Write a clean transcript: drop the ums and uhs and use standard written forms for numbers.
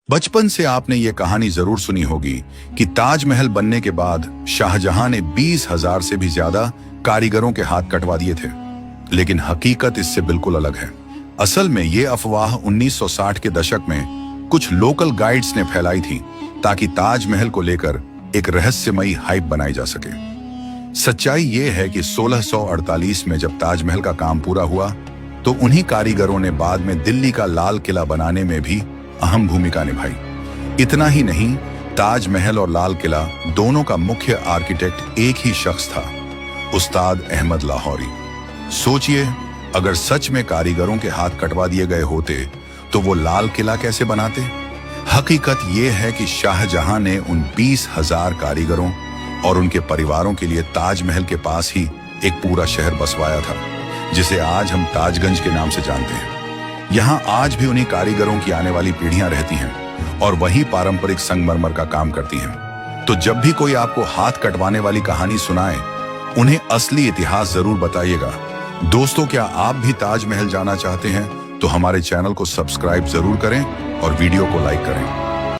बचपन से आपने ये कहानी जरूर सुनी होगी कि ताजमहल बनने के बाद शाहजहां ने 20,000 से भी ज्यादा कारीगरों के हाथ कटवा दिए थे। लेकिन हकीकत इससे बिल्कुल अलग है। असल में ये अफवाह 1960 के दशक में कुछ लोकल गाइड्स ने फैलाई थी ताकि ताजमहल को लेकर एक रहस्यमयी हाइप बनाई जा सके। सच्चाई ये है कि 1648 में जब ताजमहल का काम पूरा हुआ तो उन्हीं कारीगरों ने बाद में दिल्ली का लाल किला बनाने में भी अहम भूमिका निभाई। इतना ही नहीं, ताजमहल और लाल किला दोनों का मुख्य आर्किटेक्ट एक ही शख्स था, उस्ताद अहमद लाहौरी। सोचिए, अगर सच में कारीगरों के हाथ कटवा दिए गए होते तो वो लाल किला कैसे बनाते। हकीकत ये है कि शाहजहां ने उन 20,000 कारीगरों और उनके परिवारों के लिए ताजमहल के पास ही एक पूरा शहर बसवाया था, जिसे आज हम ताजगंज के नाम से जानते हैं। यहाँ आज भी उन्हीं कारीगरों की आने वाली पीढ़ियां रहती हैं और वही पारंपरिक संगमरमर का काम करती हैं। तो जब भी कोई आपको हाथ कटवाने वाली कहानी सुनाए, उन्हें असली इतिहास जरूर बताइएगा। दोस्तों, क्या आप भी ताजमहल जाना चाहते हैं तो हमारे चैनल को सब्सक्राइब जरूर करें और वीडियो को लाइक करें।